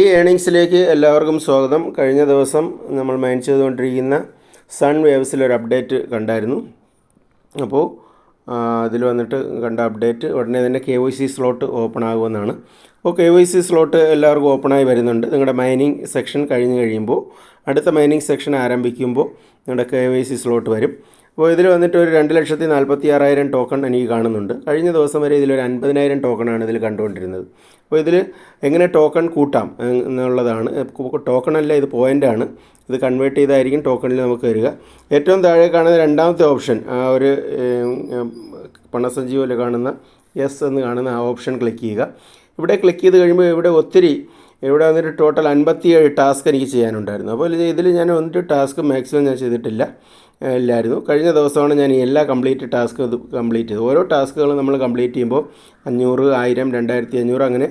ഈ ഏണിങ്സിലേക്ക് എല്ലാവർക്കും സ്വാഗതം. കഴിഞ്ഞ ദിവസം നമ്മൾ മൈൻ ചെയ്തുകൊണ്ടിരിക്കുന്ന സൺ വേവ്സിലൊരു അപ്ഡേറ്റ് കണ്ടായിരുന്നു. അപ്പോൾ അതിൽ വന്നിട്ട് കണ്ട അപ്ഡേറ്റ് ഉടനെ തന്നെ KYC സ്ലോട്ട് ഓപ്പൺ ആകുമെന്നാണ്. അപ്പോൾ KYC സ്ലോട്ട് എല്ലാവർക്കും ഓപ്പണായി വരുന്നുണ്ട്. നിങ്ങളുടെ മൈനിങ് സെക്ഷൻ കഴിഞ്ഞ് കഴിയുമ്പോൾ അടുത്ത മൈനിങ് സെക്ഷൻ ആരംഭിക്കുമ്പോൾ നിങ്ങളുടെ KYC സ്ലോട്ട് വരും. അപ്പോൾ ഇതിൽ വന്നിട്ട് ഒരു 2,46,000 ടോക്കൺ എനിക്ക് കാണുന്നുണ്ട്. കഴിഞ്ഞ ദിവസം വരെ ഇതിലൊരു 50,000 ടോക്കണാണ് ഇതിൽ കണ്ടുകൊണ്ടിരുന്നത്. അപ്പോൾ ഇതിൽ എങ്ങനെ ടോക്കൺ കൂട്ടാം എന്നുള്ളതാണ്. ടോക്കണല്ല, ഇത് പോയിൻ്റാണ്. ഇത് കൺവേർട്ട് ചെയ്തായിരിക്കും ടോക്കണിൽ നമുക്ക് വരിക. ഏറ്റവും താഴെ കാണുന്ന രണ്ടാമത്തെ ഓപ്ഷൻ, ആ ഒരു പണസഞ്ചി പോലെ കാണുന്ന യെസ് എന്ന് കാണുന്ന ആ ഓപ്ഷൻ ക്ലിക്ക് ചെയ്യുക. ഇവിടെ ക്ലിക്ക് ചെയ്ത് കഴിയുമ്പോൾ ഇവിടെ വന്നിട്ട് ടോട്ടൽ 57 ടാസ്ക് എനിക്ക് ചെയ്യാനുണ്ടായിരുന്നു. അപ്പോൾ ഇതിൽ ഞാൻ വന്നിട്ട് ടാസ്ക് മാക്സിമം ഞാൻ ഇല്ലായിരുന്നു. കഴിഞ്ഞ ദിവസമാണ് ഞാൻ ഈ എല്ലാ ടാസ്ക് കംപ്ലീറ്റ് ചെയ്തത്. ഓരോ ടാസ്കുകളും നമ്മൾ കംപ്ലീറ്റ് ചെയ്യുമ്പോൾ 500, 1000, 2500 അങ്ങനെ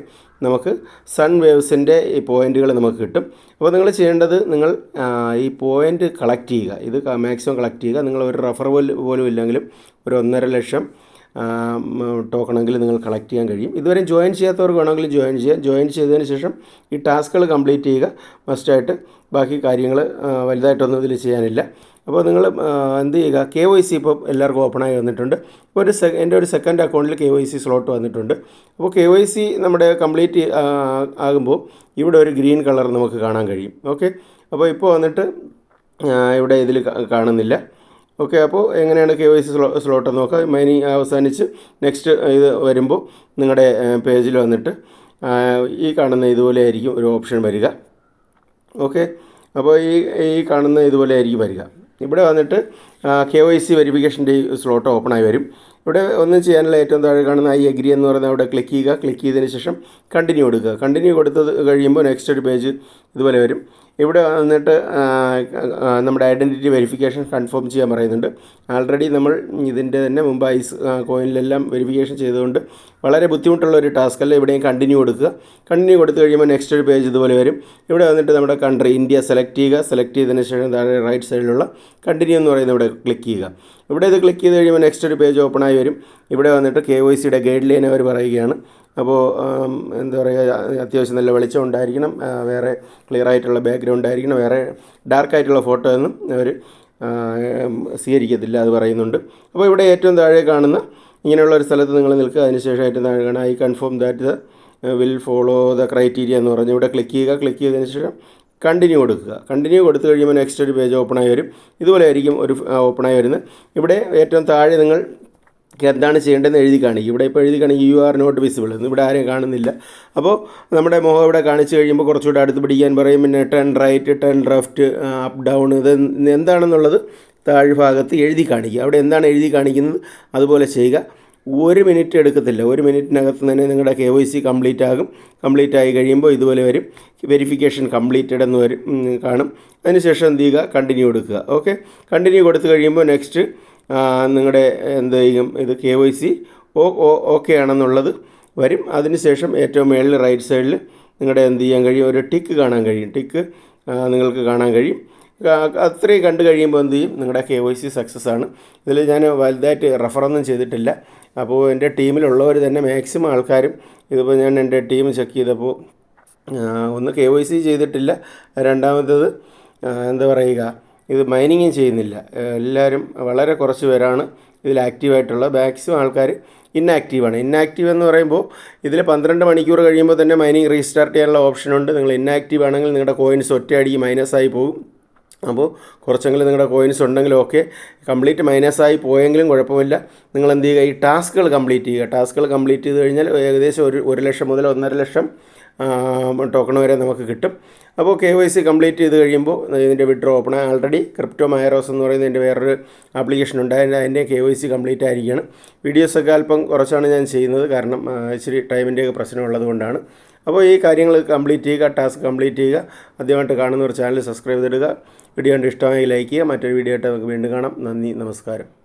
നമുക്ക് സൺ വേവ്സിൻ്റെ ഈ പോയിൻറ്റുകൾ നമുക്ക് കിട്ടും. അപ്പോൾ നിങ്ങൾ ചെയ്യേണ്ടത്, നിങ്ങൾ ഈ പോയിൻ്റ് കളക്ട് ചെയ്യുക. ഇത് മാക്സിമം കളക്ട് ചെയ്യുക. നിങ്ങൾ ഒരു റഫർ പോലും ഇല്ലെങ്കിലും ഒരു 1.5 ലക്ഷം ടോക്കണെങ്കിൽ നിങ്ങൾ കളക്ട് ചെയ്യാൻ കഴിയും. ഇതുവരെ ജോയിൻ ചെയ്യാത്തവർക്ക് വേണമെങ്കിൽ ജോയിൻ ചെയ്തതിന് ശേഷം ഈ ടാസ്കുകൾ കംപ്ലീറ്റ് ചെയ്യുക മസ്റ്റായിട്ട്. ബാക്കി കാര്യങ്ങൾ വലുതായിട്ടൊന്നും ഇതിൽ ചെയ്യാനില്ല. അപ്പോൾ നിങ്ങൾ എന്ത് ചെയ്യുക, KYC ഇപ്പോൾ എല്ലാവർക്കും ഓപ്പണായി വന്നിട്ടുണ്ട്. ഇപ്പോൾ എൻ്റെ ഒരു സെക്കൻഡ് അക്കൗണ്ടിൽ KYC സ്ലോട്ട് വന്നിട്ടുണ്ട്. അപ്പോൾ KYC നമ്മുടെ കംപ്ലീറ്റ് ആകുമ്പോൾ ഇവിടെ ഒരു ഗ്രീൻ കളർ നമുക്ക് കാണാൻ കഴിയും. ഓക്കെ, അപ്പോൾ ഇപ്പോൾ വന്നിട്ട് ഇവിടെ ഇതിൽ കാണുന്നില്ല. ഓക്കെ, അപ്പോൾ എങ്ങനെയാണ് KYC സ്ലോട്ട് നോക്കുക. മൈനിങ് അവസാനിച്ച് നെക്സ്റ്റ് ഇത് വരുമ്പോൾ നിങ്ങളുടെ പേജിൽ വന്നിട്ട് ഈ കാണുന്ന ഇതുപോലെ ആയിരിക്കും ഒരു ഓപ്ഷൻ വരിക. ഓക്കെ, അപ്പോൾ ഈ കാണുന്ന ഇതുപോലെ ആയിരിക്കും വരിക. ഇവിടെ വന്നിട്ട് KYC വെരിഫിക്കേഷൻ്റെ സ്ലോട്ട് ഓപ്പണായി വരും. ഇവിടെ ഒന്നും ചെയ്യാനുള്ള ഏറ്റവും താഴെ കാണുന്ന I agree എന്ന് പറയുന്നത് അവിടെ ക്ലിക്ക് ചെയ്യുക. ക്ലിക്ക് ചെയ്തതിന് ശേഷം കണ്ടിന്യൂ കൊടുക്കുക. കണ്ടിന്യൂ കൊടുത്തത് കഴിയുമ്പോൾ നെക്സ്റ്റ് ഒരു പേജ് ഇതുപോലെ വരും. ഇവിടെ വന്നിട്ട് നമ്മുടെ ഐഡൻറ്റിറ്റി വെരിഫിക്കേഷൻ കൺഫേം ചെയ്യാൻ പറയുന്നുണ്ട്. ആൾറെഡി നമ്മൾ ഇതിൻ്റെ തന്നെ മുമ്പ് കോയിനിലെല്ലാം വെരിഫിക്കേഷൻ ചെയ്തുകൊണ്ട് വളരെ ബുദ്ധിമുട്ടുള്ള ഒരു ടാസ്ക് അല്ല. ഇവിടെയും കണ്ടിന്യൂ കൊടുക്കുക. കണ്ടിന്യൂ കൊടുത്തു കഴിയുമ്പോൾ നെക്സ്റ്റ് ഒരു പേജ് ഇതുപോലെ വരും. ഇവിടെ വന്നിട്ട് നമ്മുടെ കൺട്രി ഇന്ത്യ സെലക്ട് ചെയ്യുക. സെലക്ട് ചെയ്തതിന് ശേഷം താഴെ റൈറ്റ് സൈഡിലുള്ള കണ്ടിന്യൂ എന്ന് പറയുന്നത് ഇവിടെ ക്ലിക്ക് ചെയ്യുക. ഇവിടെ ഇത് ക്ലിക്ക് ചെയ്ത് കഴിയുമ്പോൾ നെക്സ്റ്റ് ഒരു പേജ് ഓപ്പണായി വരും. ഇവിടെ വന്നിട്ട് KYCയുടെ ഗൈഡ് ലൈൻ അവർ പറയുകയാണ്. അപ്പോൾ എന്താ പറയുക, അത്യാവശ്യം നല്ല വെളിച്ചം ഉണ്ടായിരിക്കണം, വേറെ ക്ലിയർ ആയിട്ടുള്ള ബാക്ക്ഗ്രൗണ്ട് ആയിരിക്കണം, വേറെ ഡാർക്കായിട്ടുള്ള ഫോട്ടോ ഒന്നും അവർ സ്വീകരിക്കത്തില്ല, അത് പറയുന്നുണ്ട്. അപ്പോൾ ഇവിടെ ഏറ്റവും താഴെ കാണുന്ന ഇങ്ങനെയുള്ള ഒരു സ്ഥലത്ത് നിങ്ങൾ നിൽക്കുക. അതിനുശേഷം ഏറ്റവും താഴെ കാണുക I confirm that the will follow the criteria എന്ന് പറഞ്ഞ് ഇവിടെ ക്ലിക്ക് ചെയ്യുക. ക്ലിക്ക് ചെയ്തതിന് ശേഷം കണ്ടിന്യൂ കൊടുക്കുക. കണ്ടിന്യൂ കൊടുത്തു കഴിയുമ്പോൾ നെക്സ്റ്റ് ഒരു പേജ് ഓപ്പണായി വരും. ഇതുപോലെ ആയിരിക്കും ഒരു ഓപ്പണായി വരുന്നത്. ഇവിടെ ഏറ്റവും താഴെ നിങ്ങൾ എന്താണ് ചെയ്യേണ്ടതെന്ന് എഴുതി കാണിക്കും. ഇവിടെ ഇപ്പോൾ എഴുതി കാണിക്കും You are not visible എന്ന്. ഇവിടെ ആരെയും കാണുന്നില്ല. അപ്പോൾ നമ്മുടെ മുഖം ഇവിടെ കാണിച്ച് കഴിയുമ്പോൾ കുറച്ചുകൂടെ അടുത്ത് പിടിക്കാൻ പറയും. പിന്നെ turn right, turn left, up down, ഇത് എന്താണെന്നുള്ളത് താഴ്ഭാഗത്ത് എഴുതി കാണിക്കുക. അവിടെ എന്താണ് എഴുതി കാണിക്കുന്നത് അതുപോലെ ചെയ്യുക. 1 മിനിറ്റ് എടുക്കത്തില്ല. 1 മിനിറ്റിനകത്ത് തന്നെ നിങ്ങളുടെ KYC കംപ്ലീറ്റ് ആകും. കംപ്ലീറ്റ് ആയി കഴിയുമ്പോൾ ഇതുപോലെ വരും, വെരിഫിക്കേഷൻ കംപ്ലീറ്റഡ് എന്ന് വരും കാണും. അതിനുശേഷം എന്ത് ചെയ്യുക, കണ്ടിന്യൂ കൊടുക്കുക. ഓക്കെ, കണ്ടിന്യൂ കൊടുത്തു കഴിയുമ്പോൾ നെക്സ്റ്റ് നിങ്ങളുടെ എന്ത് ചെയ്യും, ഇത് KYC ഓക്കെ ആണെന്നുള്ളത് വരും. അതിനുശേഷം ഏറ്റവും മേളിൽ റൈറ്റ് സൈഡിൽ നിങ്ങളുടെ എന്ത് ചെയ്യാൻ കഴിയും, ഒരു ടിക്ക് കാണാൻ കഴിയും. ടിക്ക് നിങ്ങൾക്ക് കാണാൻ കഴിയും. അത്രയും കണ്ടു കഴിയുമ്പോൾ എന്ത് ചെയ്യും, നിങ്ങളുടെ KYC സക്സസ് ആണ്. ഇതിൽ ഞാൻ വലുതായിട്ട് റെഫറൊന്നും ചെയ്തിട്ടില്ല. അപ്പോൾ എൻ്റെ ടീമിലുള്ളവർ തന്നെ മാക്സിമം ആൾക്കാരും ഇതിപ്പോൾ ഞാൻ എൻ്റെ ടീം ചെക്ക് ചെയ്തപ്പോൾ ഒന്ന് KYC ചെയ്തിട്ടില്ല, രണ്ടാമത്തത് എന്താ പറയുക, ഇത് മൈനിങ്ങും ചെയ്യുന്നില്ല. എല്ലാവരും വളരെ കുറച്ച് പേരാണ് ഇതിൽ ആക്റ്റീവായിട്ടുള്ളത്. മാക്സിമം ആൾക്കാർ ഇന്നാക്റ്റീവാണ്. ഇന്നാക്റ്റീവ് എന്ന് പറയുമ്പോൾ ഇതിൽ 12 മണിക്കൂർ കഴിയുമ്പോൾ തന്നെ മൈനിങ് റീസ്റ്റാർട്ട് ചെയ്യാനുള്ള ഓപ്ഷനുണ്ട്. നിങ്ങൾ ഇന്നാക്റ്റീവ് ആണെങ്കിൽ നിങ്ങളുടെ കോയിൻസ് ഒറ്റയടിക്ക് മൈനസായി പോകും. അപ്പോൾ കുറച്ചെങ്കിലും നിങ്ങളുടെ കോയിൻസ് ഉണ്ടെങ്കിലും ഓക്കെ, കംപ്ലീറ്റ് മൈനസായി പോയെങ്കിലും കുഴപ്പമില്ല. നിങ്ങൾ എന്ത് ചെയ്യുക, ഈ ടാസ്കുകൾ കംപ്ലീറ്റ് ചെയ്യുക. ടാസ്കുകൾ കംപ്ലീറ്റ് ചെയ്ത് കഴിഞ്ഞാൽ ഏകദേശം 1 ലക്ഷം മുതൽ 1.5 ലക്ഷം ടോക്കൺ വരെ നമുക്ക് കിട്ടും. അപ്പോൾ KYC കംപ്ലീറ്റ് ചെയ്ത് കഴിയുമ്പോൾ ഇതിൻ്റെ വിഡ്രോ ഓപ്പൺ. ആൾറെഡി ക്രിപ്റ്റോ മൈറോസ് എന്ന് പറയുന്നതിൻ്റെ വേറൊരു ആപ്ലിക്കേഷൻ ഉണ്ട്. അതിൻ്റെ KYC കംപ്ലീറ്റ് ആയിരിക്കുകയാണ്. വീഡിയോസൊക്കെ അല്പം കുറച്ചാണ് ഞാൻ ചെയ്യുന്നത്, കാരണം ഇച്ചിരി ടൈമിൻ്റെയൊക്കെ പ്രശ്നമുള്ളത് കൊണ്ടാണ്. അപ്പോൾ ഈ കാര്യങ്ങൾ കംപ്ലീറ്റ് ചെയ്യുക, ടാസ്ക് കംപ്ലീറ്റ് ചെയ്യുക. ആദ്യമായിട്ട് കാണുന്നവർ ചാനൽ സബ്സ്ക്രൈബ് ചെയ്തിടുക. വീഡിയോ കണ്ട് ഇഷ്ടമായി ലൈക്ക് ചെയ്യുക. മറ്റൊരു വീഡിയോ ആയിട്ട് നമുക്ക് വീണ്ടും കാണാം. നന്ദി, നമസ്കാരം.